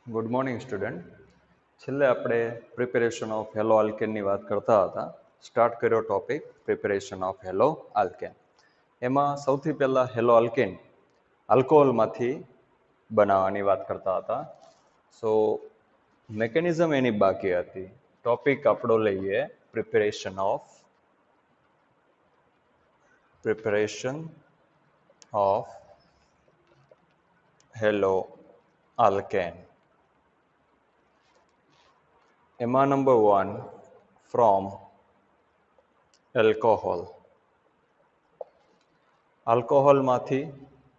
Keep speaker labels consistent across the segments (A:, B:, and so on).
A: Good morning student. છેલ્લે આપણે preparation of hello આલ્કેનની વાત કરતા હતા. સ્ટાર્ટ કર્યો topic preparation of hello alkane. એમાં સૌથી પહેલાં હેલો આલ્કેન આલ્કોહોલમાંથી બનાવવાની વાત કરતા હતા. સો મેકેનિઝમ એની બાકી હતી. ટોપિક આપણો લઈએ પ્રિપેરેશન ઓફ હેલો આલ્કેન. એમાં નંબર 1 ફ્રોમ એલ્કોહોલ. આલ્કોહોલમાંથી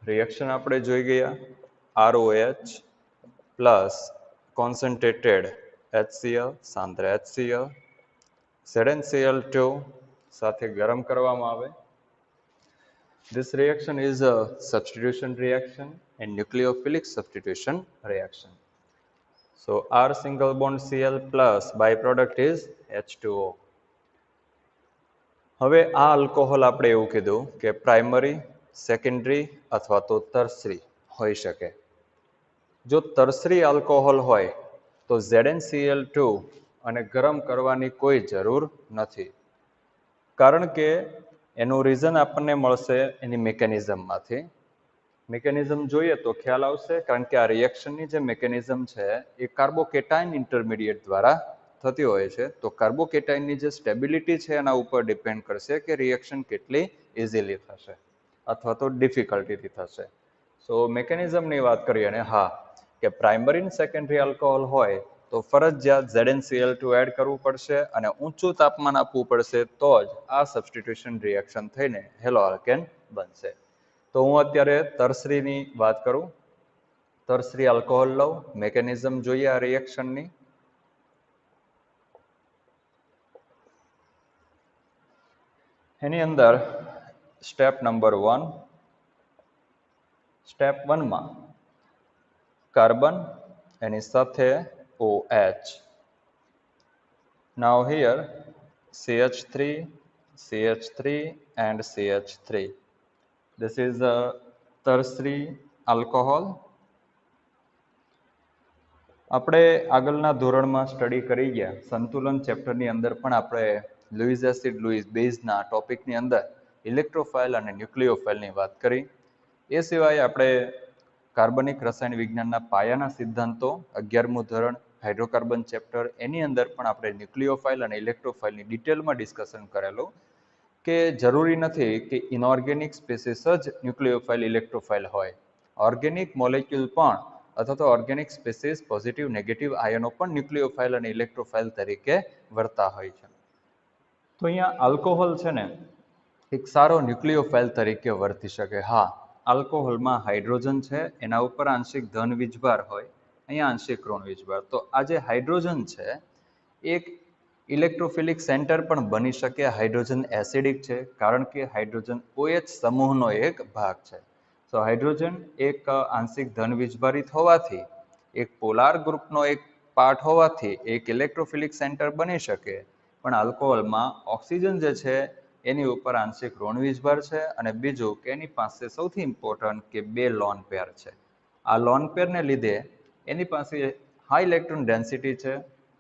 A: રિએક્શન આપણે જોઈ ગયા ROH plus concentrated HCl સાંદ્ર HCl ZnCl2 સાથે ગરમ કરવામાં આવે. This reaction is a substitution reaction and nucleophilic substitution reaction. So R single bond Cl plus byproduct is H2O. હવે આ આલ્કોહોલ આપણે એવું કીધું કે પ્રાઇમરી, સેકન્ડરી અથવા તો ટર્શરી હોઈ શકે. જો ટર્શરી આલ્કોહોલ હોય તો ZnCl2 અને ગરમ કરવાની કોઈ જરૂર નથી, કારણ કે એનું રીઝન આપણને મળશે એની મિકેનિઝમમાંથી. મિકેનિઝમ જોઈએ તો ખ્યાલ આવશે, કારણ કે આ રિએક્શનની જે મિકેનિઝમ છે એ કાર્બોકેટાઇન ઇન્ટરમીડિયેટ દ્વારા થતી હોય છે. તો કાર્બોકેટાઇનની જે સ્ટેબિલિટી છે એના ઉપર ડિપેન્ડ કરશે કે રિએક્શન કેટલી ઇઝીલી થશે અથવા તો ડિફિકલ્ટીથી થશે. સો મિકેનિઝમની વાત કરીએ ને, હા, કે પ્રાઇમરી અને સેકન્ડરી આલ્કોહોલ હોય તો ફરજિયાત ZnCl2 એડ કરવું પડશે અને ઊંચું તાપમાન આપવું પડશે, તો જ આ સબસ્ટિટ્યુશન રિએક્શન થઈને હેલો આલ્કેન બનશે. તો હું અત્યારે ટર્શરીની વાત કરું. ટર્શરી આલ્કોહોલ લઉં, મેકેનિઝમ જોઈએ આ રિએક્શનની. એની અંદર સ્ટેપ નંબર 1. સ્ટેપ 1માં કાર્બન એની સાથે OH. Now here CH3, CH3 and CH3. This is a tertiary alcohol. આપણે આગળના ધોરણમાં સ્ટડી કરી ગયા સંતુલન ચેપ્ટરની અંદર પણ આપણે લુઈસ એસિડ લુઈસ બેઝના ટોપિકની અંદર ઇલેક્ટ્રોફાઇલ અને ન્યુક્લિયોફાઇલની વાત કરી. એ સિવાય આપણે કાર્બનિક રસાયણ વિજ્ઞાનના પાયાના સિદ્ધાંતો 11મું ધોરણ હાઇડ્રોકાર્બન ચેપ્ટર, એની અંદર પણ આપણે ન્યુક્લિયોફાઇલ અને ઇલેક્ટ્રોફાઇલની ડિટેલમાં ડિસ્કશન કરેલું કે જરૂરી નથી કે ઇનઓર્ગેનિક સ્પેસીસ જ ન્યુક્લિયોફાઇલ ઇલેક્ટ્રોફાઇલ હોય. ઓર્ગેનિક મોલેક્યુલ પણ અથવા તો ઓર્ગેનિક સ્પેસીસ પોઝિટિવ નેગેટિવ આયનો પણ ન્યુક્લિયોફાઇલ અને ઇલેક્ટ્રોફાઇલ તરીકે વર્તા હોય છે. તો અહીંયા આલ્કોહોલ છે ને એક સારો ન્યુક્લિયોફાઇલ તરીકે વર્તી શકે. હા, આલ્કોહોલમાં હાઇડ્રોજન છે, એના ઉપર આંશિક ધન વીજભાર હોય, અહીંયા આંશિક ઋણ વીજભાર. તો આ જે હાઇડ્રોજન છે એક ઇલેક્ટ્રોફિલિક સેન્ટર પણ બની શકે. હાઇડ્રોજન એસિડિક છે કારણ કે હાઇડ્રોજન OH સમૂહનો એક ભાગ છે. તો હાઇડ્રોજન એક આંશિક ધન વીજભારિત હોવાથી, એક પોલાર ગ્રુપનો એક પાર્ટ હોવાથી એક ઇલેક્ટ્રોફિલિક સેન્ટર બની શકે. પણ આલ્કોહોલમાં ઓક્સિજન જે છે એની ઉપર આંશિક ઋણ વીજભાર છે, અને બીજું કે એની પાસે સૌથી ઇમ્પોર્ટન્ટ કે 2 લોન પેર છે. આ લોન પેરને લીધે એની પાસે હાઈ ઇલેક્ટ્રોન ડેન્સિટી છે.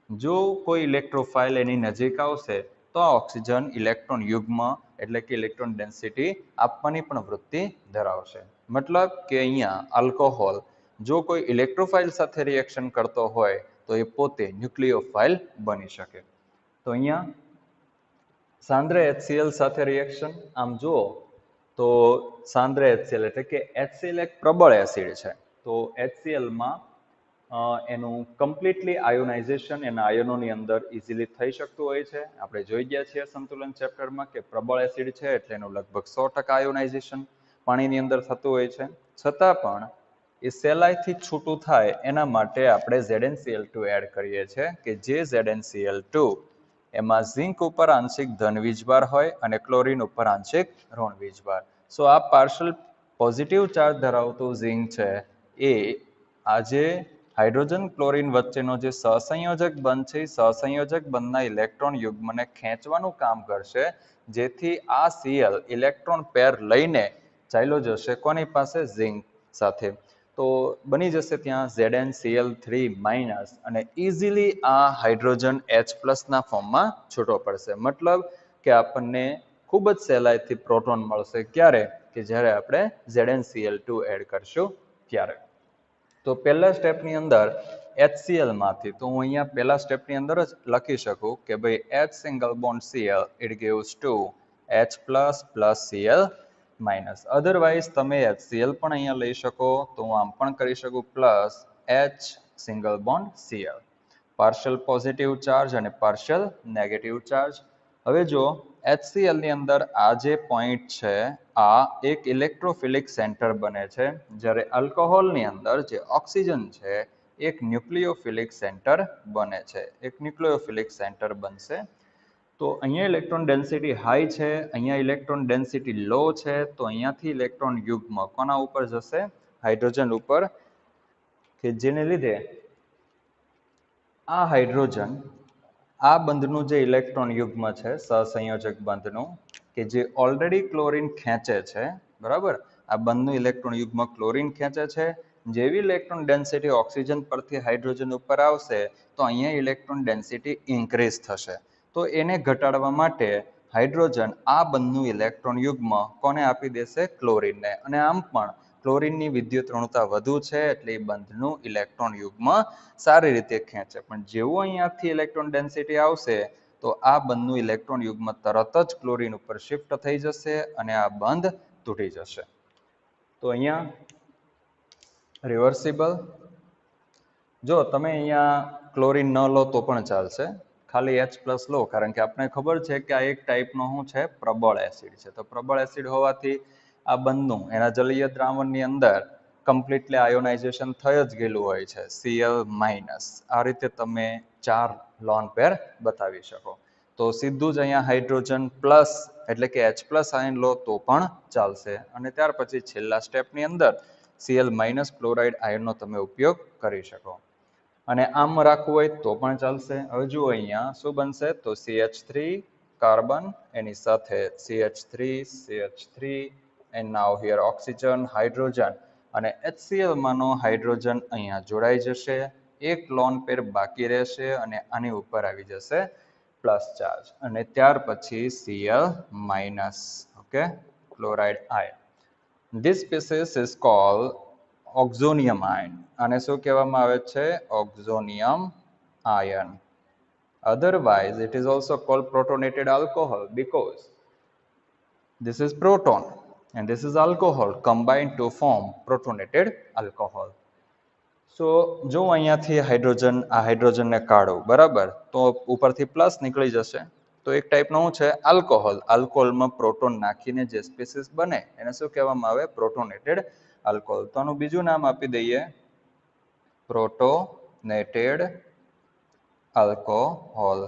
A: જો કોઈ ઇલેક્ટ્રોફાઇલ એની નજીક આવશે તો આ ઓક્સિજન ઇલેક્ટ્રોન યુગ્મ એટલે કે ઇલેક્ટ્રોન ડેન્સિટી આપવાની પણ વૃત્તિ ધરાવશે. મતલબ કે અહીંયા આલ્કોહોલ જો કોઈ ઇલેક્ટ્રોફાઇલ સાથે રિએક્શન કરતો હોય તો એ પોતે ન્યુક્લિયોફાઇલ બની શકે. તો અહીંયા સાંદ્ર HCl સાથે રિએક્શન આમ જુઓ તો સાંદ્ર HCl એટલે કે HCl એક પ્રબળ એસિડ છે. તો HClમાં એનું કમ્પ્લીટલી આયોનાઇઝેશન એના આયનોની અંદર ઇઝીલી થઈ શકતું હોય છે. આપણે જોઈ ગયા છીએ સંતુલન ચેપ્ટરમાં કે પ્રબળ એસિડ છે એટલે એનું લગભગ 100% આયોનાઇઝેશન પાણીની અંદર થતું હોય છે. છતાં પણ એ સહેલાઈથી છૂટું થાય એના માટે આપણે ZnCl2 એડ કરીએ છીએ કે જે ZnCl2 એમાં ઝિંક ઉપર આંશિક ધન વીજભાર હોય અને ક્લોરીન ઉપર આંશિક ઋણ વીજભાર. સો આ પાર્શલ પોઝિટિવ ચાર્જ ધરાવતું ઝિંક છે એ આજે હાઇડ્રોજન ક્લોરીન વચ્ચેનો જે સહસંયોજક બંધ છે, સહસંયોજક બંધના ઇલેક્ટ્રોન યુગ્મને ખેંચવાનું કામ કરશે, જેથી આ Cl ઇલેક્ટ્રોન પેર લઈને ચાલ્યો જશે કોની પાસે? ઝિંક સાથે. તો બની જશે ત્યાં ZnCl3- અને ઇઝીલી આ હાઇડ્રોજન H+ ના ફોર્મમાં છૂટો પડશે. મતલબ કે આપણને ખૂબ જ સહેલાઈથી પ્રોટોન મળશે. ક્યારે? કે જ્યારે આપણે ZnCl2 એડ કરશું ત્યારે. તો પહેલા સ્ટેપની અંદર HCl માંથી, તો હું અહીંયા પહેલા સ્ટેપની અંદર જ લખી શકું કે ભાઈ H single bond Cl it gives to H+ plus Cl minus. Otherwise તમે HCl પણ અહીંયા લઈ શકો, તો હું આમ પણ કરી શકું plus H single bond Cl. Partial positive charge અને પાર્શિયલ નેગેટિવ ચાર્જ. હવે જો HCl ની અંદર આ જે પોઈન્ટ છે આ એક ઇલેક્ટ્રોફિલિક સેન્ટર બને છે, જ્યારે આલ્કોહોલની અંદર જે ઓક્સિજન છે એક ન્યુક્લિયોફિલિક સેન્ટર બને છે, એક ન્યુક્લિયોફિલિક સેન્ટર બનશે. તો અહીંયા ઇલેક્ટ્રોન ડેન્સિટી હાઈ છે, અહીંયા ઇલેક્ટ્રોન ડેન્સિટી લો છે, તો અહીંયાથી ઇલેક્ટ્રોન યુગ્મ કોના ઉપર જશે? હાઇડ્રોજન ઉપર, કે જેને લીધે આ હાઇડ્રોજન આ બંધનું જે ઇલેક્ટ્રોન યુગ્મ છે સહસંયોજક બંધનું, કે જે ઓલરેડી ક્લોરીન ખેંચે છે, બરાબર, આ બંધનું ઇલેક્ટ્રોન યુગ્મ ક્લોરીન ખેંચે છે. જેવી ઇલેક્ટ્રોન ડેન્સિટી ઓક્સિજન પરથી હાઇડ્રોજન ઉપર આવશે તો અહીંયા ઇલેક્ટ્રોન ડેન્સિટી ઇન્ક્રીઝ થશે. તો એને ઘટાડવા માટે હાઇડ્રોજન આ બંધનું ઇલેક્ટ્રોન યુગ્મ કોને આપી દેશે? ક્લોરીનને. અને આમ પણ ક્લોરીનની વિદ્યુત ઋણતા વધુ છે એટલે એ બંધનું ઇલેક્ટ્રોન યુગ્મ સારી રીતે ખેંચે. પણ જેવું અહીંયાથી ઇલેક્ટ્રોન ડેન્સિટી આવશે તો આ બંધનું ઇલેક્ટ્રોન યુગ્મ તરત જ ક્લોરીન ઉપર શિફ્ટ થઈ જશે અને આ બંધ તૂટી જશે. તો અહીંયા રિવર્સિબલ. જો તમે અહીંયા ક્લોરીન ન લો તો પણ ચાલશે, ખાલી H+ લો, કારણ કે આપણે ખબર છે કે આ એક ટાઈપનો શું છે? પ્રબળ એસિડ છે. તો પ્રબળ એસિડ હોવાથી આ બંધનું એના જલીય દ્રાવણની અંદર કમ્પ્લીટલી આયોનાઇઝેશન થઈ જ ગયેલું હોય છે, Cl-. આ રીતે તમે 4 લોન પેર બતાવી શકો. તો સીધું જ અહીંયા હાઇડ્રોજન પ્લસ એટલે કે H+ આયન લો તો પણ ચાલશે. અને ત્યાર પછી છેલ્લા સ્ટેપની અંદર Cl- ક્લોરાઇડ આયનનો તમે ઉપયોગ કરી શકો. અને આમ રાખવું હોય તો પણ ચાલશે. હવે જુઓ અહીંયા શું બનશે? તો CH3 કાર્બન, એની સાથે CH3 and now here oxygen, hydrogen, અને HCl માનો હાઇડ્રોજન અહીંયા જોડાઈ જશે. એક લોન પેર બાકી રહેશે અને આની ઉપર આવી જશે પ્લસ ચાર્જ, અને ત્યાર પછી Cl-. Okay, chloride ion. This species is called oxonium ion. આને શું કહેવામાં આવે છે? ઓક્ઝોનિયમ ion. Otherwise, it is also called protonated alcohol because this is proton and this is alcohol combined to form protonated alcohol. સો જો અહીંયાથી hydrogen, આ હાઇડ્રોજનને કાઢો, બરાબર, તો ઉપરથી પ્લસ નીકળી જશે. તો એક ટાઈપનું શું છે? આલ્કોહોલ. આલ્કોહોલમાં પ્રોટોન નાખીને જે સ્પીસીસ બને એને શું કહેવામાં આવે? પ્રોટોનેટેડ આલ્કોહોલ. તો આનું બીજું નામ આપી દઈએ પ્રોટોનેટેડ આલ્કોહોલ.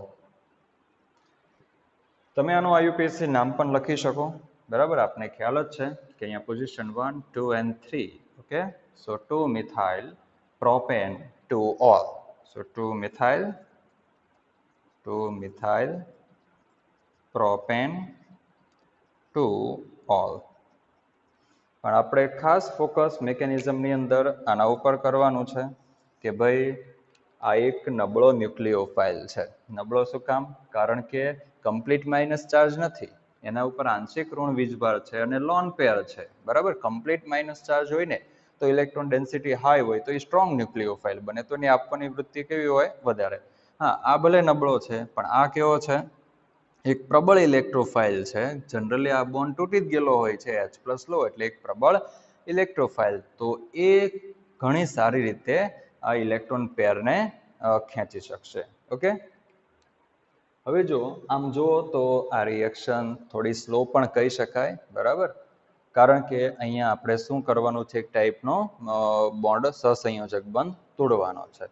A: તમે આનું IUPAC નામ પણ લખી શકો, બરાબર. આપને ખ્યાલ જ છે કે અહીંયા position 1, 2 and 3. Okay, so 2-methyl propane 2-ol. So 2-methyl propane 2-ol. પણ આપણે ખાસ ફોકસ મિકેનિઝમની અંદર આના ઉપર કરવાનું છે કે ભાઈ આ એક નબળો ન્યુક્લિયોફાઇલ છે. નબળો શું કામ? કારણ કે કમ્પ્લીટ માઇનસ ચાર્જ નથી, એના ઉપર આંશિક ઋણ વીજભાર છે અને લોન પેર છે, બરાબર. કમ્પ્લીટ માઇનસ ચાર્જ હોય ને તો ઇલેક્ટ્રોન ડેન્સિટી હાઈ હોય તો એ સ્ટ્રોંગ ન્યુક્લિયોફાઇલ બને, તો એની આપવાની વૃત્તિ કેવી હોય? વધારે. હા, આ ભલે નબળો છે પણ આ કેવો છે? એક પ્રબળ ઇલેક્ટ્રોફાઇલ છે. જનરલી આ બોન્ડ તૂટી જ ગયેલો હોય છે, H+ લો એટલે એક પ્રબળ ઇલેક્ટ્રોફાઇલ. તો એ ઘણી સારી રીતે આ ઇલેક્ટ્રોન પેરને ખેંચી શકશે. ઓકે, હવે જો આમ જુઓ તો આ રિએક્શન થોડી સ્લો પણ કહી શકાય, બરાબર, કારણ કે અહીંયા આપણે શું કરવાનું છે? એક ટાઈપનો બોન્ડ સહસંયોજક બંધ તોડવાનો છે.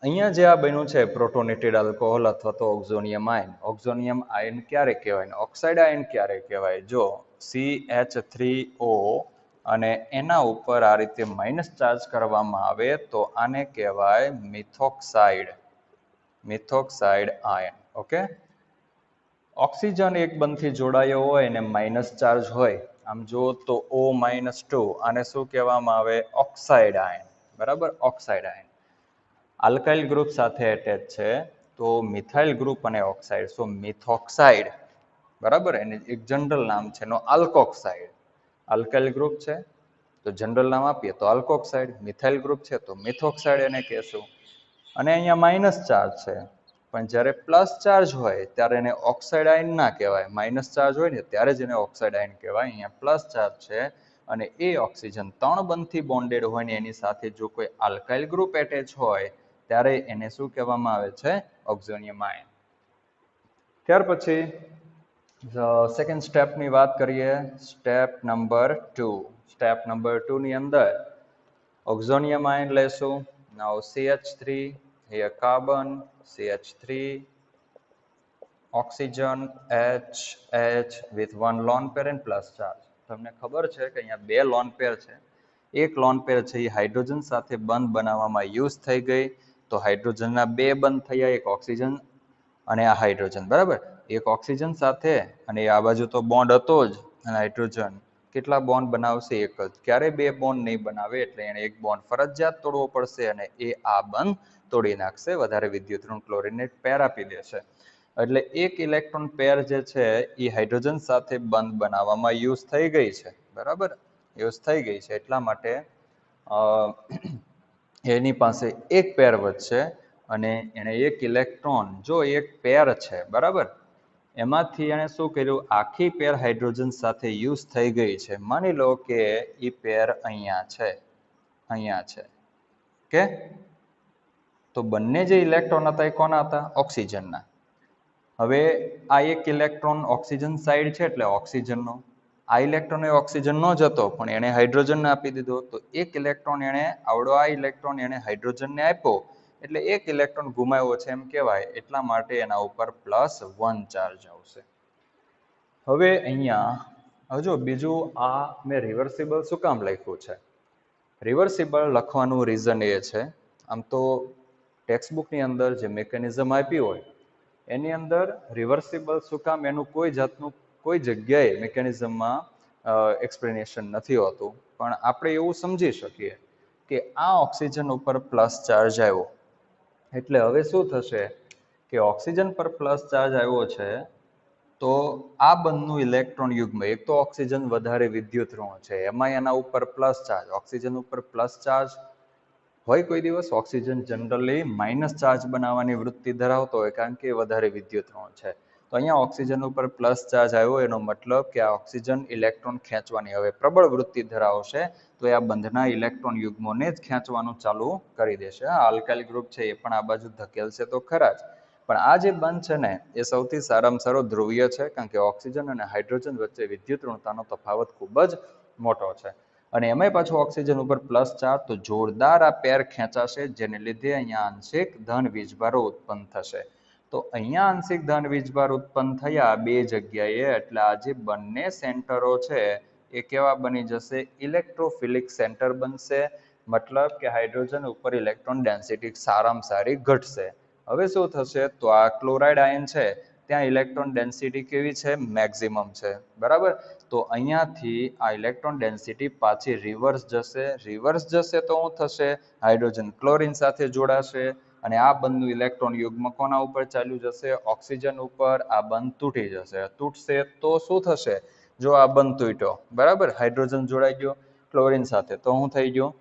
A: અહીંયા જે આ બન્યું છે પ્રોટોનેટેડ આલ્કોહોલ અથવા તો ઓક્ઝોનિયમ આયન. ઓક્ઝોનિયમ આયન ક્યારે કહેવાય ને ઓક્સાઇડ આયન ક્યારે કહેવાય? જો CH3O અને એના ઉપર આ રીતે માઇનસ ચાર્જ કરવામાં આવે તો આને કહેવાય મિથોક્સાઇડ આયન. ઓકે, ઓક્સિજન એક બંધથી જોડાયો હોય અને માઇનસ ચાર્જ હોય આમ જો તો O-2 આને શું કહેવામાં આવે? Oxide ion. બરાબર, ઓક્સાઇડ આયન આલ્કાઇલ ગ્રુપ સાથે એટેચ છે તો મિથાઇલ ગ્રુપ અને ઓક્સાઇડ, સો મિથોક્સાઇડ, બરાબર, એને એક જનરલ નામ છે એનો આલ્કોક્સાઇડ. આલ્કાઇલ ગ્રુપ છે તો જનરલ નામ આપીએ તો આલ્કોક્સાઇડ, મિથાઇલ ગ્રુપ છે તો મિથોક્સાઇડ એને કહેશું. અને અહીંયા માઇનસ ચાર્જ છે, પણ જ્યારે પ્લસ ચાર્જ હોય ત્યારે એને ઓક્સાઇડ આયન ના કહેવાય. માઇનસ ચાર્જ હોય ને ત્યારે જ એને ઓક્સાઇડ આયન કહેવાય. અહીંયા પ્લસ ચાર્જ છે અને એ ઓક્સિજન 3 બંધથી બોન્ડેડ હોય ને એની સાથે જો કોઈ આલ્કાઇલ ગ્રુપ એટેચ હોય ત્યારે એને શું કહેવામાં આવે છે? ઓક્ઝોનિયમ આયન. ત્યાર પછી સેકન્ડ સ્ટેપની વાત કરીએ, સ્ટેપ નંબર 2. સ્ટેપ નંબર 2 ની અંદર ઓક્ઝોનિયમ આયન લેશું. નાઉ CH3, here carbon, CH3, oxygen, H with one lone pair and plus charge. તમને ખબર છે કે અહીંયા 2 લોન પેર છે. એક લોન પેર છે એ હાઇડ્રોજન સાથે બંધ બનાવવામાં યુઝ થઈ ગઈ, તો હાઇડ્રોજનના 2 બંધ થયા, એક ઓક્સિજન અને આ હાઇડ્રોજન. બરાબર, એક ઓક્સિજન સાથે અને આ બાજુ તો બોન્ડ હતો જ, અને હાઇડ્રોજન કેટલા બોન્ડ બનાવશે? એક જ. ક્યારે 2 બોન્ડ નહીં બનાવે, એટલે એને એક બોન્ડ ફરજિયાત તોડવો પડશે અને એ આ બંધ તોડી નાખશે, વધારે વિદ્યુત ઋણ ક્લોરીનને પેર આપી દેશે. એટલે એક ઇલેક્ટ્રોન પેર જે છે એ હાઇડ્રોજન સાથે બંધ બનાવવામાં યુઝ થઈ ગઈ છે. બરાબર, યુઝ થઈ ગઈ છે એટલા માટે એની પાસે એક પેર વધશે અને એને એક ઇલેક્ટ્રોન, જો એક પેર છે, બરાબર, એમાંથી એણે શું કર્યું? આખી પેર હાઇડ્રોજન સાથે યુઝ થઈ ગઈ છે. માની લો કે એ પેર અહીંયા છે, અહીંયા છે, કે તો બંને જે ઇલેક્ટ્રોન હતા એ કોના હતા? ઓક્સિજનના. હવે આ એક ઇલેક્ટ્રોન ઓક્સિજન સાઈડ છે એટલે ઓક્સિજનનો, આ ઇલેક્ટ્રોન એ ઓક્સિજનનો જ હતો પણ એણે હાઇડ્રોજનને આપી દીધો, તો એક ઇલેક્ટ્રોન એણે આવડો આ ઇલેક્ટ્રોન એણે હાઇડ્રોજનને આપ્યો એટલે એક ઇલેક્ટ્રોન ગુમાવ્યો છે એમ કહેવાય. એટલા માટે એના ઉપર +1 ચાર્જ આવશે. હવે અહીંયા હજુ બીજું આ મેં રિવર્સિબલ શું કામ લખ્યું છે? રિવર્સિબલ લખવાનું રીઝન એ છે, આમ તો ટેક્સ્ટબુકની અંદર જે મિકેનિઝમ આપી હોય એની અંદર રિવર્સિબલ શું કામ એનું કોઈ જાતનું કોઈ જગ્યાએ મિકેનિઝમમાં એક્સપ્લેનેશન નથી હોતું, પણ આપણે એવું સમજી શકીએ કે આ ઓક્સિજન ઉપર પ્લસ ચાર્જ આવ્યો એટલે હવે શું થશે કે ઓક્સિજન પર પ્લસ ચાર્જ આવ્યો છે તો આ બંધનું ઇલેક્ટ્રોન યુગ્મ, એક તો ઓક્સિજન વધારે વિદ્યુત ઋણ છે એમાં એના ઉપર પ્લસ ચાર્જ, ઓક્સિજન ઉપર પ્લસ ચાર્જ હોય કોઈ દિવસ? ઓક્સિજન જનરલી માઇનસ ચાર્જ બનાવવાની વૃત્તિ ધરાવતો હોય કારણ કે વધારે વિદ્યુત ઋણ છે. તો અહીંયા ઓક્સિજન ઉપર પ્લસ ચાર્જ આવ્યો એનો મતલબ કે આ ઓક્સિજન ઇલેક્ટ્રોન ખેંચવાની હવે પ્રબળ વૃત્તિ ધરાવશે, તો એ આ બંધના ઇલેક્ટ્રોન યુગ્મોને જ ખેંચવાનું ચાલુ કરી દેશે. આ આલ્કાઇલ ગ્રુપ છે એ પણ આ બાજુ ધકેલશે તો ખરા જ, પણ આ જે બંધ છે ને એ સૌથી સારામાં સારો ધ્રુવીય છે કારણ કે ઓક્સિજન અને હાઇડ્રોજન વચ્ચે વિદ્યુત ઋણતાનો તફાવત ખૂબ જ મોટો છે. અને એમાંય પાછું ઓક્સિજન ઉપર પ્લસ ચાર્જ, તો જોરદાર આ પેર ખેંચાશે જેને લીધે અહીંયા આંશિક ધન વીજભારો ઉત્પન્ન થશે. તો અહીંયા આંશિક ધન વીજભાર ઉત્પન્ન થયા 2 જગ્યાએ એટલે આ જે બંને સેન્ટરો છે એ કેવા બની જશે? ઇલેક્ટ્રોફિલિક સેન્ટર બનશે. મતલબ કે હાઇડ્રોજન ઉપર ઇલેક્ટ્રોન ડેન્સિટી સારામાં સારી ઘટશે. હવે શું થશે? તો આ ક્લોરાઇડ આયન છે ત્યાં ઇલેક્ટ્રોન ડેન્સિટી કેવી છે? મેક્સિમમ છે. બરાબર, તો અહીંયાથી આ ઇલેક્ટ્રોન ડેન્સિટી પાછી રિવર્સ જશે. રિવર્સ જશે તો શું થશે? હાઇડ્રોજન ક્લોરીન સાથે જોડાશે અને આ બંધનું ઇલેક્ટ્રોન યુગ્મ કોના ઉપર ચાલ્યું જશે? ઓક્સિજન ઉપર. આ બંધ તૂટી જશે. તૂટશે તો શું થશે? જો આ બંધ તૂટ્યો, બરાબર, હાઇડ્રોજન જોડાઈ ગયો ક્લોરીન સાથે, તો શું થઈ ગયું?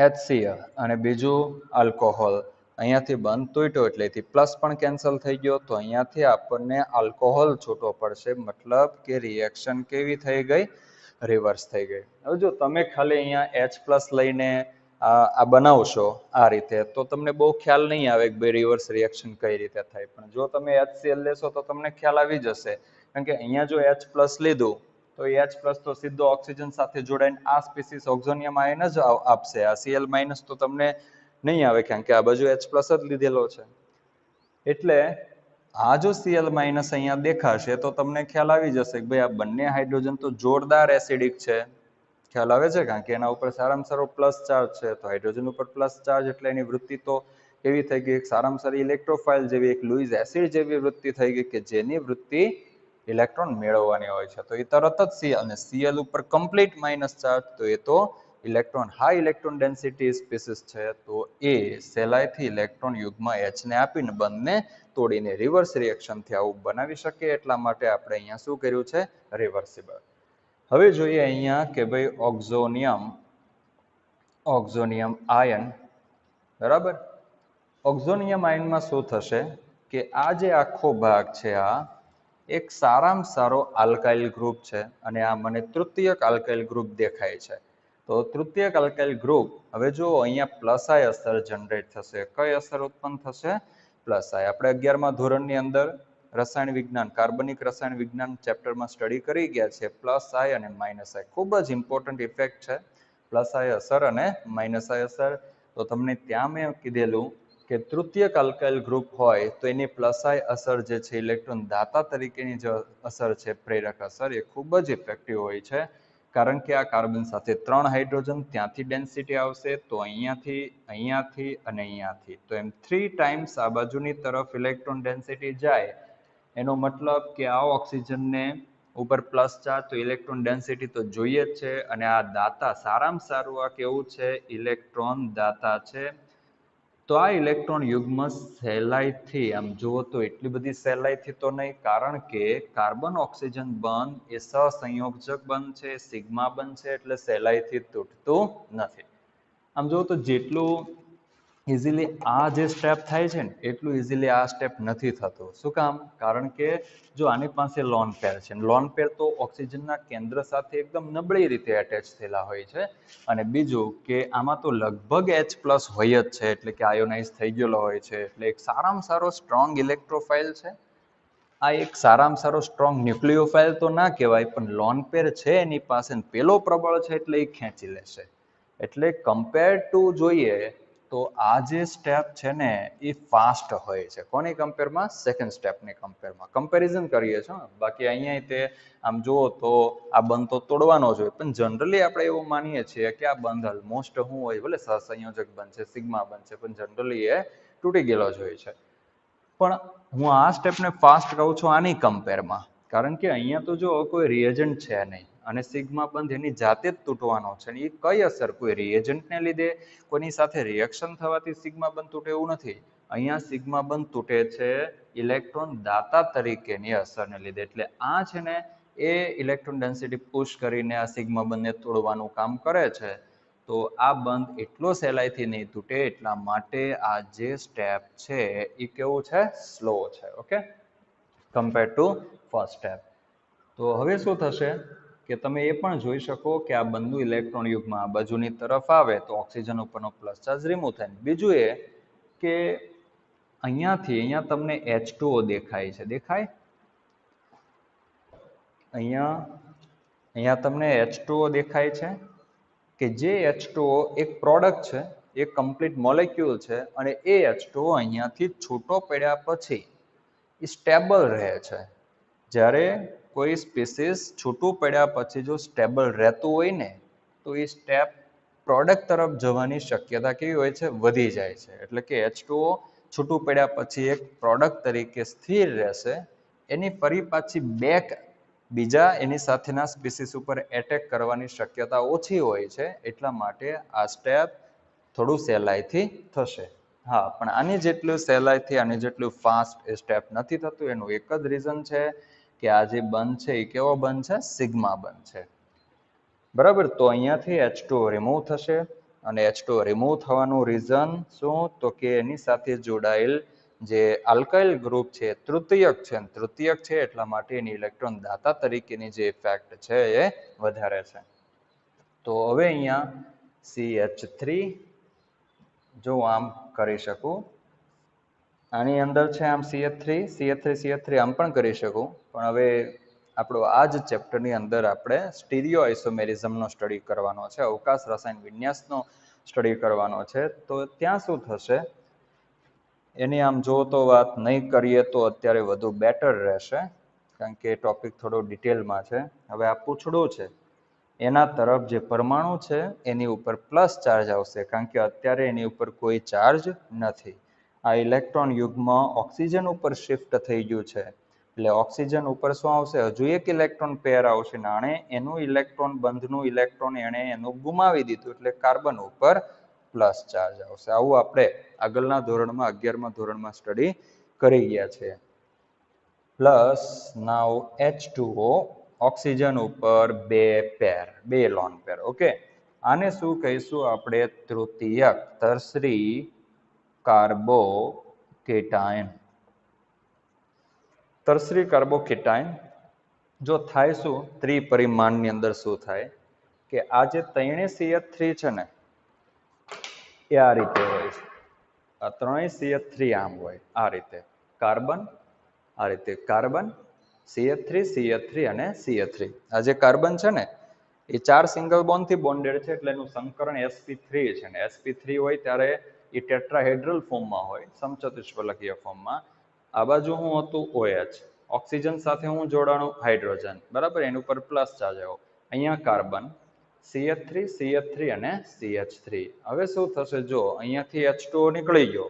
A: HCl અને બીજું આલ્કોહોલ. અહીંયાથી બંધ તૂટ્યો એટલે એથી પ્લસ પણ કેન્સલ થઈ ગયો, તો અહીંયાથી આપણને આલ્કોહોલ છૂટો પડશે. મતલબ કે રિએક્શન કેવી થઈ ગઈ? રિવર્સ થઈ ગઈ. હવે જો તમે ખાલી અહીંયા H+ લઈને આ બનાવશો આ રીતે તો તમને બહુ ખ્યાલ નહીં આવે કે ભાઈ રિવર્સ રિએક્શન કઈ રીતે થાય, પણ જો તમે HCl લેશો તો તમને ખ્યાલ આવી જશે. કારણ કે અહીંયા જો H+ લીધું તો એ H+ તો સીધો ઓક્સિજન સાથે જોડાઈને આ સ્પીસીસ ઓક્ઝોનિયમ આયન જ આપશે. આ Cl- તો તમને નહીં આવે કારણ કે આ બાજુ H+ જ લીધેલો છે. એટલે આ જો Cl- અહીંયા દેખાશે તો તમને ખ્યાલ આવી જશે કે ભાઈ આ બંને હાઇડ્રોજન તો જોરદાર એસિડિક છે. ખ્યાલ આવે છે? કારણ કે એના ઉપર સારામાં સારો પ્લસ ચાર્જ છે, તો હાઇડ્રોજન ઉપર પ્લસ ચાર્જ એટલે એની વૃત્તિ તો કેવી થઈ ગઈ? સારામાં સારી ઇલેક્ટ્રોફાઇલ જેવી, એક લુઈસ એસિડ જેવી વૃત્તિ થઈ ગઈ કે જેની વૃત્તિ ઇલેક્ટ્રોન મેળવવાની હોય છે. તો એ તરત જ સી અને Cl ઉપર કમ્પ્લીટ માઇનસ ચાર્જ, તો એ તો electron high electron density species છે. તો એ સહેલાઈથી ઇલેક્ટ્રોન યુગ્મ H ને આપીને બંધને તોડીને રિવર્સ રિએક્શનથી આવું બનાવી શકે. એટલા માટે આપણે અહીંયા શું કર્યું છે? રિવર્સિબલ. હવે જોઈએ અહીંયા કે ભાઈ ઓક્ઝોનિયમ આયન, બરાબર. ઓક્ઝોનિયમ આયનમાં શું થશે કે આ જે આખો ભાગ છે આ એક સારામાં સારો આલ્કાઇલ ગ્રુપ છે અને આ મને તૃતીયક આલ્કાઇલ ગ્રુપ દેખાય છે. તો તૃતીયક આલ્કાઇલ ગ્રુપ, હવે જો અહીંયા પ્લસ આઈ અસર જનરેટ થશે. કઈ અસર ઉત્પન્ન થશે? પ્લસ આઈ. આપણે 11મા ધોરણની અંદર રસાયણ વિજ્ઞાન, કાર્બનિક રસાયણ વિજ્ઞાન ચેપ્ટરમાં સ્ટડી કરી ગયા છે. પ્લસ આઈ અને માઇનસ આઈ ખૂબ જ ઇમ્પોર્ટન્ટ ઇફેક્ટ છે, પ્લસ આઈ અસર અને માઇનસ આઈ અસર. તો તમને ત્યાં મેં કીધેલું કે તૃતીયક આલ્કાઇલ ગ્રુપ હોય તો એની પ્લસ આઈ અસર જે છે, ઇલેક્ટ્રોન દાતા તરીકેની જે અસર છે, પ્રેરક અસર, એ ખૂબ જ ઇફેક્ટિવ હોય છે. કારણ કે આ કાર્બન સાથે 3 હાઇડ્રોજન, ત્યાંથી ડેન્સિટી આવશે, તો અહીંયાથી, અહીંયાથી અને અહીંયાથી, તો એમ 3 ટાઈમ્સ આ બાજુની તરફ ઇલેક્ટ્રોન ડેન્સિટી જાય. એનો મતલબ કે આ ઓક્સિજનને ઉપર પ્લસ ચાર્જ, તો ઇલેક્ટ્રોન ડેન્સિટી તો જોઈએ જ છે. અને આ દાતા, સારામાં સારું આ કેવું છે? ઇલેક્ટ્રોન દાતા છે. તો આ ઇલેક્ટ્રોન યુગ્મ સહેલાઈથી, આમ જુઓ તો એટલી બધી સહેલાઈથી તો નહીં, કારણ કે કાર્બન ઓક્સિજન બંધ એ સહસંયોજક બંધ છે, સિગ્મા બંધ છે, એટલે સહેલાઈથી તૂટતું નથી. આમ જુઓ તો જેટલું ઇઝીલી આ જે સ્ટેપ થાય છે ને, એટલું ઇઝીલી આ સ્ટેપ નથી થતું. શું કામ? કારણ કે જો આની પાસે લોન પેર છે, લોન પેર તો ઓક્સિજનના કેન્દ્ર સાથે એકદમ નબળી રીતે એટેચ થયેલા હોય છે. અને બીજું કે આમાં તો લગભગ H+ હોય જ છે, એટલે કે આયોનાઇઝ થઈ ગયેલો હોય છે. એટલે એક સારામાં સારો સ્ટ્રોંગ ઇલેક્ટ્રોફાઇલ છે. આ એક સારામાં સારો સ્ટ્રોંગ ન્યુક્લિયોફાઇલ તો ના કહેવાય, પણ લોન પેર છે એની પાસે, પેલો પ્રબળ છે એટલે એ ખેંચી લેશે. એટલે કમ્પેર ટુ જોઈએ તો આ જે સ્ટેપ છે ને એ ફાસ્ટ હોય છે. કોની કમ્પેરમાં? સેકન્ડ સ્ટેપની કમ્પેરમાં. કમ્પેરિઝન કરીએ છીએ. બાકી અહીંયા તે આમ જુઓ તો આ બંધ તો તોડવાનો જ હોય, પણ જનરલી આપણે એવું માનીએ છીએ કે આ બંધ ઓલમોસ્ટ શું હોય, ભલે સહસંયોજક બંધ છે, સિગ્મા બંધ છે, પણ જનરલી એ તૂટી ગયેલો જ હોય છે. પણ હું આ સ્ટેપને ફાસ્ટ કહું છું આની કમ્પેરમાં, કારણ કે અહીંયા તો જો કોઈ રિએજન્ટ છે નહીં અને સિગ્મા બંધ એની જાતે જ તૂટવાનો છે. એ કઈ અસર? કોઈ રિએજન્ટને લીધે, કોઈની સાથે રિએક્શન થવાથી સિગ્મા બંધ તૂટે એવું નથી. અહીંયા સિગ્મા બંધ તૂટે છે ઇલેક્ટ્રોન દાતા તરીકેની અસરને લીધે. એટલે આ છે ને એ ઇલેક્ટ્રોન ડેન્સિટી પુશ કરીને આ સિગ્મા બંધને તોડવાનું કામ કરે છે. તો આ બંધ એટલો સહેલાઈથી નહીં તૂટે, એટલા માટે આ જે સ્ટેપ છે એ કેવું છે? સ્લો છે. Okay, compare to first step. તો હવે શું થશે કે તમે એ પણ જોઈ શકો કે આ બંધનું ઇલેક્ટ્રોન યુગ્મ આ બાજુની તરફ આવે તો ઓક્સિજન ઉપરનો પ્લસ ચાર્જ રિમૂવ થાય. બીજું એ કે અહીંયાથી અહીંયા તમને H2O દેખાય છે, દેખાય? અહીંયા તમને H2O દેખાય છે કે જે H2O એક પ્રોડક્ટ છે, એક કમ્પ્લીટ મોલેક્યુલ છે, અને એ H2O અહીંયાથી છૂટો પડ્યા પછી એ સ્ટેબલ રહે છે. જ્યારે કોઈ સ્પીસીસ છૂટું પડ્યા પછી જો સ્ટેબલ રહેતું હોય ને, તો એ સ્ટેપ પ્રોડક્ટ તરફ જવાની શક્યતા કેવી હોય છે? વધી જાય છે. એટલે કે H2O છૂટું પડ્યા પછી એક પ્રોડક્ટ તરીકે સ્થિર રહેશે. એની ફરી પાછી બેક બીજા એની સાથેના સ્પીસીસ ઉપર એટેક કરવાની શક્યતા ઓછી હોય છે. એટલા માટે આ સ્ટેપ થોડું સહેલાઈથી થશે. હા, પણ આની જેટલું સહેલાઈથી, આની જેટલું ફાસ્ટ એ સ્ટેપ નથી થતું. એનું એક જ રીઝન છે કે આ જે બંધ છે એ કેવો બંધ છે? સિગ્મા બંધ છે. બરાબર. તો અહીંયાથી H2O રિમૂવ થશે, અને H2O રિમૂવ થવાનું રીઝન શું? તો કે એની સાથે જોડાયેલ જે આલ્કાઇલ ગ્રુપ છે તૃતીયક છે, તૃતીયક છે એટલા માટે એની ઇલેક્ટ્રોન દાતા તરીકેની જે ઇફેક્ટ છે એ વધારે છે. તો હવે અહીંયા CH3, જો આમ કરી શકું, આની અંદર છે આમ CH3 આમ પણ કરી શકું, પણ હવે આપણો આ જ ચેપ્ટરની અંદર આપણે સ્ટીરિયો આઇસોમેરિઝમનો સ્ટડી કરવાનો છે, અવકાશ રસાયણ વિન્યાસનો સ્ટડી કરવાનો છે. તો ત્યાં શું થશે એની આમ જો તો વાત નહીં કરીએ તો અત્યારે વધુ બેટર રહેશે, કારણ કે ટોપિક થોડો ડિટેલમાં છે. હવે આ પૂંછડું છે એના તરફ જે પરમાણુ છે એની ઉપર પ્લસ ચાર્જ આવશે, કારણ કે અત્યારે એની ઉપર કોઈ ચાર્જ નથી. આ ઇલેક્ટ્રોન યુગ્મ ઓક્સિજન ઉપર શિફ્ટ થઈ ગયું છે, એટલે ઓક્સિજન ઉપર શું આવશે? હજુ એક ઇલેક્ટ્રોન પેર આવશે ને આણે એનું ઇલેક્ટ્રોન બંધનું ઇલેક્ટ્રોન એણે એનું ગુમાવી દીધું એટલે કાર્બન ઉપર પ્લસ ચાર્જ આવશે. આવું આપણે આગળના ધોરણમાં 11મા ધોરણમાં સ્ટડી કરી ગયા છે. પ્લસ નાવ H2O ઓક્સિજન ઉપર બે પેર, બે લોન પેર. ઓકે, આને શું કહીશું આપણે? તૃતીયક ટર્શરી કાર્બોકેટાયન. ટર્શરી કાર્બોકેટાયન જો થાય શું ત્રિપરિમાણની અંદર શું થાય કે આ જે ત્રણે CH3 છે ને એ આ રીતે હોય છે. આ ત્રણેય CH3 આમ હોય આ રીતે, કાર્બન આ રીતે, કાર્બન CH3 CH3 અને CH3. આ જે કાર્બન છે ને એ 4 સિંગલ બોન્ડથી બોન્ડેડ છે એટલે એનું સંકરણ sp3 છે ને sp3 હોય ત્યારે એ ટેટ્રાહેડ્રલ ફોર્મમાં હોય, સમચતુષ્ફલકીય ફોર્મમાં. આ બાજુ શું હતું? OH. ઓક્સિજન સાથે હું જોડાણું? હાઇડ્રોજન. બરાબર, એની ઉપર પ્લસ ચાર્જ આવ્યો. અહીંયા કાર્બન CH3 CH3 અને CH3. હવે શું થશે? જો અહીંયાથી H2O નીકળી ગયો,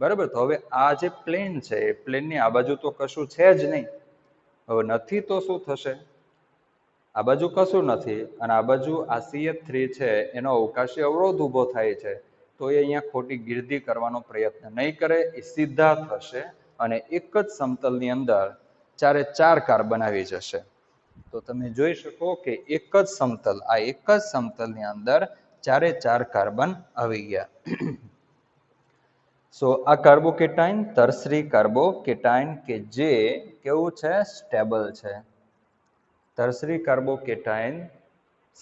A: બરાબર, તો હવે આ જે પ્લેન છે એ પ્લેનની આ બાજુ તો કશું છે જ નહીં. હવે નથી તો શું થશે? આ બાજુ કશું નથી અને આ બાજુ આ CH3 છે એનો અવકાશી અવરોધ ઊભો થાય છે, તો એ અહીંયા ખોટી ગીર્દી કરવાનો પ્રયત્ન નહીં કરે, એ સીધા થશે અને એક જ સમતલની અંદર ચારે ચાર કાર્બન આવી જશે. તો તમે જોઈ શકો કે એક જ સમતલ, આ એક જ સમતલની અંદર ચારે ચાર કાર્બન આવી ગયા. સો આ કાર્બોકેટાઇન ટર્શરી કાર્બોકેટાઇન કે જે કેવું છે? સ્ટેબલ છે. ટર્શરી કાર્બોકેટાઇન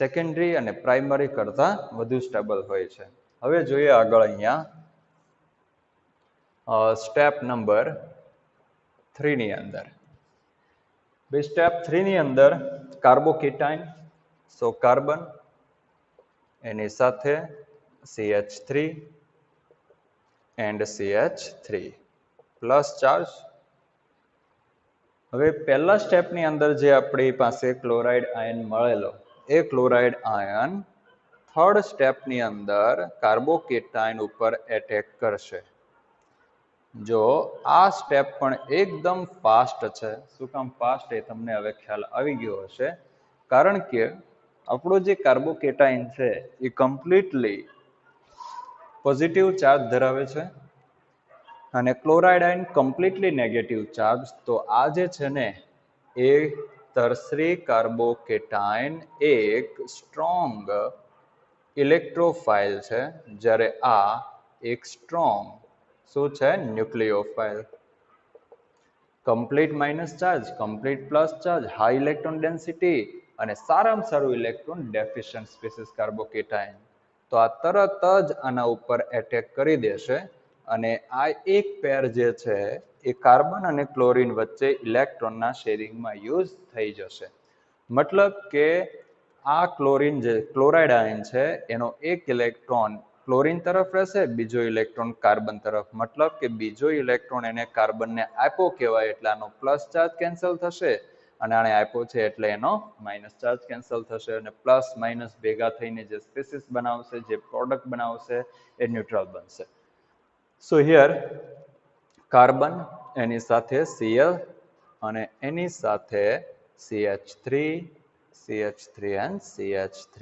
A: સેકન્ડરી અને પ્રાઇમરી કરતા વધુ સ્ટેબલ હોય છે. હવે જોઈએ આગળ અહીંયા સ્ટેપ નંબર 3 ની અંદર. સ્ટેપ 3 ની અંદર કાર્બોકેટાઇન, સો કાર્બન એની સાથે CH3 and CH3 plus charge. હવે પહેલા સ્ટેપની અંદર જે આપણી પાસે ક્લોરાઇડ આયન મળેલો એ ક્લોરાઇડ આયન થર્ડ સ્ટેપની અંદર કાર્બોકેટાઇન ઉપર એટેક કરશે. જો આ સ્ટેપ પણ એકદમ ફાસ્ટ છે. શું કામ ફાસ્ટ એ તમને હવે ખ્યાલ આવી ગયો હશે, કારણ કે આપણો જે કાર્બોકેટાઇન છે એ કમ્પ્લીટલી પોઝિટિવ ચાર્જ ધરાવે છે અને chloride ion completely negative charge. તો આ જે છે ને એ ટર્શરી કાર્બોકેટાઇન એક સ્ટ્રોંગ ઇલેક્ટ્રોફાઇલ છે, જ્યારે આ એક સ્ટ્રોંગ શું છે? Nucleophile. Complete minus charge, complete plus charge, high electron density અને સારામાં સારું ઇલેક્ટ્રોન ડેફિશિયન્ટ સ્પીસીસ કાર્બોકેટાઇન. તો આ તરત જ આના ઉપર એટેક કરી દેશે અને આ એક પેર જે છે એ કાર્બન અને ક્લોરીન વચ્ચે ઇલેક્ટ્રોનના શેરિંગમાં યુઝ થઈ જશે. મતલબ કે આ ક્લોરીન જે ક્લોરાઇડ આયન છે એનો એક ઇલેક્ટ્રોન ક્લોરીન તરફ રહેશે, બીજો ઇલેક્ટ્રોન કાર્બન તરફ. મતલબ કે બીજો ઇલેક્ટ્રોન એને કાર્બનને આપ્યો કહેવાય એટલે આનો પ્લસ ચાર્જ કેન્સલ થશે અને આને આપ્યો છે એટલે એનો માઇનસ ચાર્જ કેન્સલ થશે અને પ્લસ માઇનસ ભેગા થઈને જે સ્પીસીસ બનાવશે, જે પ્રોડક્ટ બનાવશે એ ન્યુટ્રલ બનશે. સો હિયર કાર્બન એની સાથે Cl અને એની સાથે CH3 and CH3.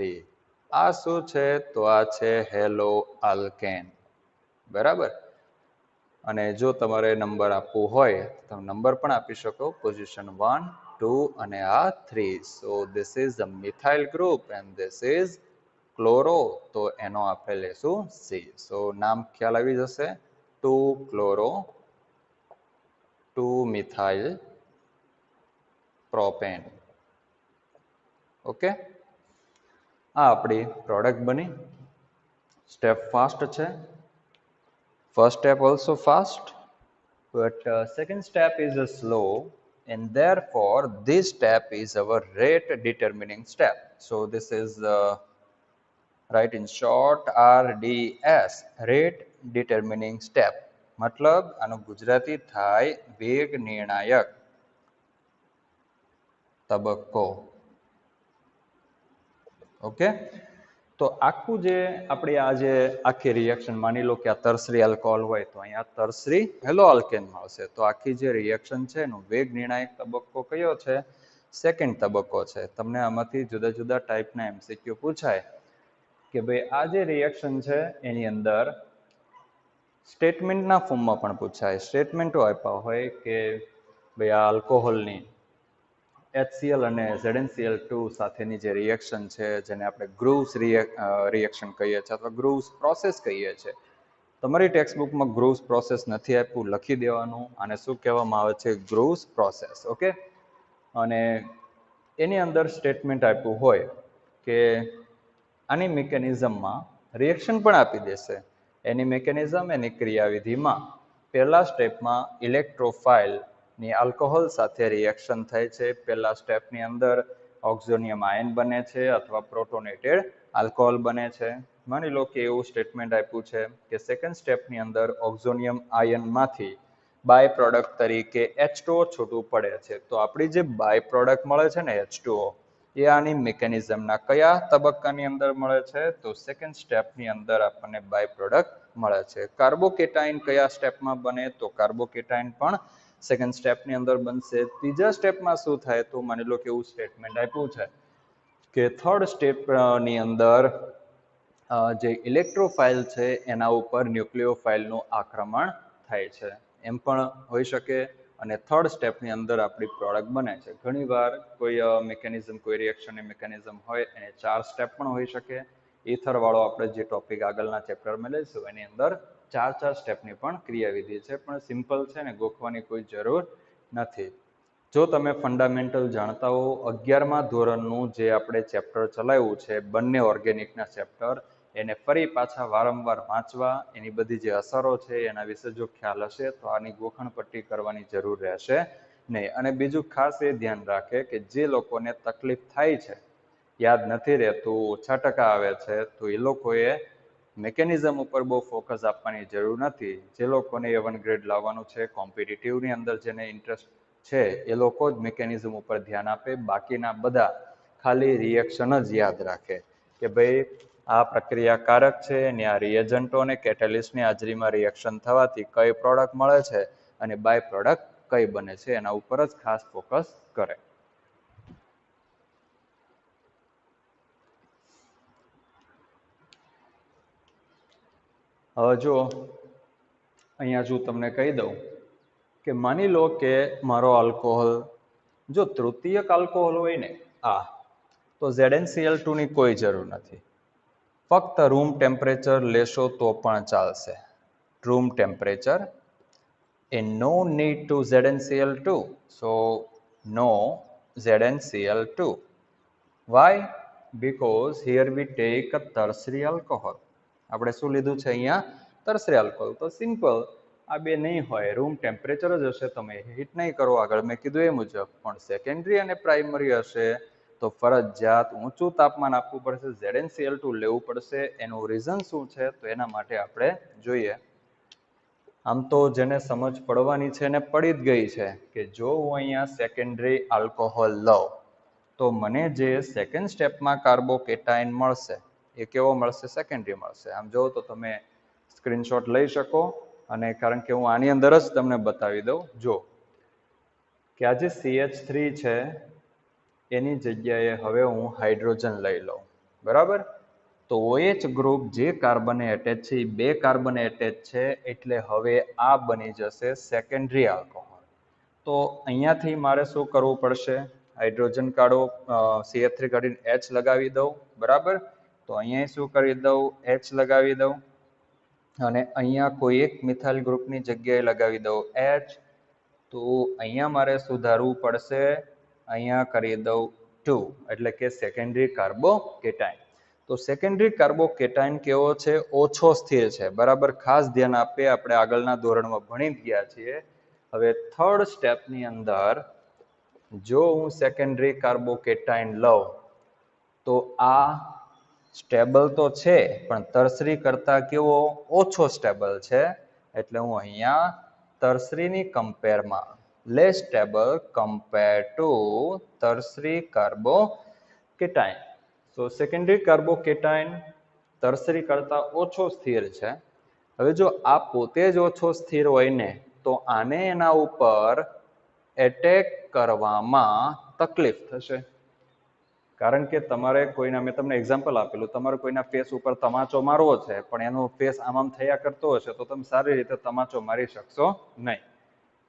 A: આ શું છે? તો આ છે હેલો આલ્કેન. બરાબર. અને જો તમારે નંબર આપવો હોય તો તમે નંબર પણ આપી શકો, પોઝિશન 1, 2 અને આ 3. So this is the methyl group and this is chloro. તો એનો આપણે લેશું C. સો નામ ખ્યાલ આવી જશે, 2 ક્લોરો 2 મિથાઇલ પ્રોપેન. ઓકે, આ આપણી પ્રોડક્ટ બની. સ્ટેપ ફાસ્ટ છે. First step also fast, but second step is slow, and therefore this step is our rate determining step. So this is right in short RDS, rate determining step. મતલબ આનું ગુજરાતી થાય વેગ નિર્ણાયક તબક્કો. Okay, તો આખું જે આપણી આ જે આખી રિએક્શન, માની લો કે આ ટર્શરી આલ્કોહોલ હોય તો અહીંયા ટર્શરી હેલો આલ્કેન મળશે. તો આખી જે રિએક્શન છે એનો વેગ નિર્ણાયક તબક્કો કયો છે? સેકન્ડ તબક્કો છે. તમને આમાંથી જુદા જુદા ટાઈપના એમસીક્યુ પૂછાય કે ભાઈ આ જે રિએક્શન છે એની અંદર સ્ટેટમેન્ટના ફોર્મમાં પણ પૂછાય. સ્ટેટમેન્ટો આપ્યા હોય કે ભાઈ આ આલ્કોહોલની HCl અને ZnCl2 સાથેની જે રિએક્શન છે જેને આપણે ગ્રુવ્સ રિએક્શન કહીએ છીએ અથવા ગ્રુવ્સ પ્રોસેસ કહીએ છીએ. તમારી ટેક્સ્ટબુકમાં ગ્રુવ્સ પ્રોસેસ નથી આપ્યું, લખી દેવાનું. આને શું કહેવામાં આવે છે? Grooves process. ઓકે. અને એની અંદર સ્ટેટમેન્ટ આપ્યું હોય કે આની મિકેનિઝમમાં રિએક્શન પણ આપી દેશે. એની મિકેનિઝમ, એની ક્રિયાવિધિમાં પહેલા સ્ટેપમાં ઇલેક્ટ્રોફાઇલની આલ્કોહોલ સાથે રિએક્શન થાય છે. પહેલા સ્ટેપની અંદર ઓક્ઝોનિયમ આયન બને છે અથવા પ્રોટોનેટેડ આલ્કોહોલ બને છે. માની લો કે એવું સ્ટેટમેન્ટ આપ્યું છે કે સેકન્ડ સ્ટેપની અંદર ઓક્ઝોનિયમ આયનમાંથી બાય પ્રોડક્ટ તરીકે H2O છૂટું પડે છે. તો આપણી જે બાય પ્રોડક્ટ મળે છે ને H2O, એ આની મિકેનિઝમના કયા તબક્કાની અંદર મળે છે? તો સેકન્ડ સ્ટેપની અંદર આપણને બાય પ્રોડક્ટ મળે છે. કાર્બોકેટાઇન કયા સ્ટેપમાં બને? તો કાર્બોકેટાઇન પણ સેકન્ડ સ્ટેપની અંદર બનશે. ત્રીજા સ્ટેપમાં શું થાય? તો માની લો કે એવું સ્ટેટમેન્ટ આપ્યું છે કે થર્ડ સ્ટેપની અંદર જે ઇલેક્ટ્રોફાઇલ છે એના ઉપર ન્યુક્લિયોફાઇલનું આક્રમણ થાય છે, એમ પણ હોઈ શકે. અને થર્ડ સ્ટેપની અંદર આપણી પ્રોડક્ટ બને છે. ઘણીવાર કોઈ મિકેનિઝમ, કોઈ રિએક્શનની મિકેનિઝમ હોય એને 4 સ્ટેપ પણ હોઈ શકે. ઇથરવાળો આપણે જે ટોપિક આગળના ચેપ્ટરમાં લઈશું એની અંદર 4 સ્ટેપની પણ ક્રિયાવિધિ છે, પણ સિમ્પલ છે ને ગોખવાની કોઈ જરૂર નથી. જો તમે ફંડામેન્ટલ જાણતા હો, 11મા ધોરણનું જે આપણે ચેપ્ટર ચલાવ્યું છે બંને ઓર્ગેનિકના ચેપ્ટર, એને ફરી પાછા વારંવાર વાંચવા, એની બધી જે અસરો છે એના વિશે જો ખ્યાલ હશે તો આની ગોખણપટ્ટી કરવાની જરૂર રહેશે નહીં. અને બીજું ખાસ એ ધ્યાન રાખે કે જે લોકોને તકલીફ થાય છે, યાદ નથી રહેતું, ઓછા ટકા આવે છે, તો એ લોકોએ મિકેનિઝમ ઉપર બહુ ફોકસ આપવાની જરૂર નથી. જે લોકોને A1 ગ્રેડ લાવવાનું છે, કોમ્પિટિટિવની અંદર જેને ઇન્ટરેસ્ટ છે, એ લોકો જ મિકેનિઝમ ઉપર ધ્યાન આપે. બાકીના બધા ખાલી રિએક્શન જ યાદ રાખે કે ભાઈ આ પ્રક્રિયાકારક છે અને આ રિએજન્ટો અને કેટેલિસ્ટની હાજરીમાં રિએક્શન થવાથી કઈ પ્રોડક્ટ મળે છે અને બાય પ્રોડક્ટ કઈ બને છે, એના ઉપર જ ખાસ ફોકસ કરે. હવે જો અહીંયા જો તમને કહી દઉં કે માની લો કે મારો આલ્કોહોલ જો તૃતીયક આલ્કોહોલ હોય ને તો ZnCl2 ની કોઈ જરૂર નથી. ફક્ત રૂમ ટેમ્પરેચર લેશો તો પણ ચાલશે. Room temperature and no need to ZnCl2. So no ZnCl2. Why? Because here we take a tertiary alcohol. આપણે શું લીધું છે અહીંયા? Tertiary alcohol. તો સિમ્પલ, આ બે નહીં હોય, રૂમ ટેમ્પરેચર જ હશે, તમે હીટ નહીં કરો આગળ મેં કીધું એ મુજબ, પણ સેકન્ડરી અને પ્રાઇમરી હશે તો ફરજિયાત ઊંચું તાપમાન આપવું પડશે, ZnCl2 લેવું પડશે. એનું રીઝન શું છે તો એના માટે આપણે જોઈએ. આમ તો જેને સમજ પડવાની છે એને પડી જ ગઈ છે કે જો હું અહીંયા સેકન્ડરી આલ્કોહોલ લઉં તો મને જે સેકન્ડ સ્ટેપમાં કાર્બોકેટાઇન મળશે એ કેવો મળશે? સેકન્ડરી મળશે. આમ જો તો તમે સ્ક્રીનશોટ લઈ શકો, અને કારણ કે હું આની અંદર જ તમને બતાવી દઉં. જો કે આ જે CH3 છે એની જગ્યાએ હવે હું હાઇડ્રોજન લઈ લઉં, બરાબર? તો OH ગ્રુપ જે કાર્બને એટેચ છે એ 2 કાર્બને એટેચ છે, એટલે હવે આ બની જશે સેકન્ડરી આલ્કોહોલ. તો અહીંયાથી મારે શું કરવું પડશે? હાઇડ્રોજન કાઢો, CH3 કાઢીને H લગાવી દઉં, બરાબર? તો અહીંયા શું કરી દઉં? H લગાવી દઉં, અને અહીંયા કોઈ એક મિથાઇલ ગ્રુપની જગ્યાએ લગાવી દઉં H. તો અહીંયા મારે સુધારવું પડશે, અહીંયા કરી દઉં 2, એટલે કે સેકન્ડરી કાર્બોકેટાઇન. તો સેકન્ડરી કાર્બોકેટાઇન કેવો છે? ઓછો સ્થિર છે, બરાબર? ખાસ ધ્યાન આપે, આપણે આગળના ધોરણમાં ભણી ગયા છીએ. હવે થર્ડ સ્ટેપની અંદર જો હું સેકન્ડરી કાર્બોકેટાઇન લઉં તો આ સ્ટેબલ તો છે પણ ટર્શરી કરતા કેવો? ઓછો સ્ટેબલ છે. એટલે હું અહીંયા ટર્શરીની કમ્પેરમાં less stable compare to tertiary carbocation. તો સેકન્ડરી કાર્બોકેટાઇન ટર્સરી કરતા ઓછો સ્થિર છે. હવે જો આ પોતે જ ઓછો સ્થિર હોય ને તો આને એના ઉપર એટેક કરવામાં તકલીફ થશે. કારણ કે તમારે કોઈના, મેં તમને એક્ઝામ્પલ આપેલું, તમારે કોઈના ફેસ ઉપર તમાચો મારવો છે પણ એનો ફેસ આમ થયા કરતો હશે તો તમે સારી રીતે તમાચો મારી શકશો નહીં.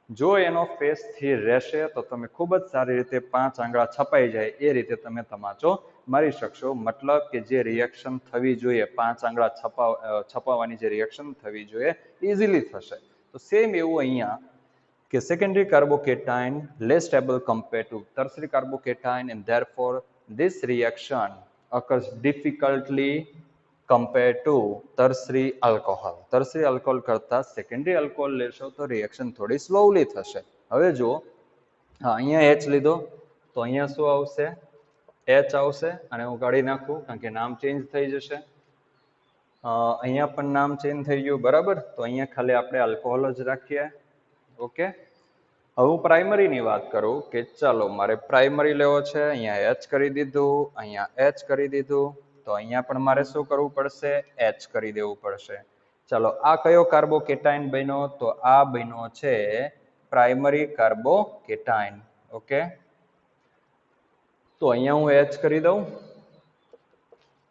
A: જો એનો ફેસ સ્થિર રહેશે તો તમે ખૂબ જ સારી રીતે 5 આંગળા છપાઈ જાય એ રીતે તમે તમાચો મારી શકશો. મતલબ કે જે રિએક્શન થવી જોઈએ, 5 આંગળા છપાવવાની જે રિએક્શન થવી જોઈએ ઇઝીલી થશે. તો સેમ એવું અહીંયા કે secondary carbocation less stable compared to tertiary carbocation and therefore this reaction occurs difficultly compared to tertiary alcohol. tertiary alcohol કરતા secondary alcohol લેશો તો રિએક્શન થોડી સ્લોલી થશે. હવે જો અહીંયા H લીધો તો અહીંયા શું આવશે? H આવશે અને હું કાઢી નાખું કારણ કે નામ ચેન્જ થઈ જશે. અહીંયા પણ નામ ચેન્જ થઈ ગયું, બરાબર. તો અહીંયા ખાલી આપણે આલ્કોહોલ જ રાખીએ. ઓકે, હવે હું પ્રાઇમરીની વાત કરું કે ચાલો મારે પ્રાઇમરી લેવો છે. અહીંયા H કરી દીધું, અહીંયા H કરી દીધું, તો અહીંયા પણ મારે શું કરવું પડશે? H કરી દેવું પડશે. ચાલો આ કયો કાર્બોકેટાઇન બન્યો? તો આ બન્યો છે પ્રાઇમરી કાર્બોકેટાઇન. ઓકે, તો અહીંયા હું H કરી દઉં.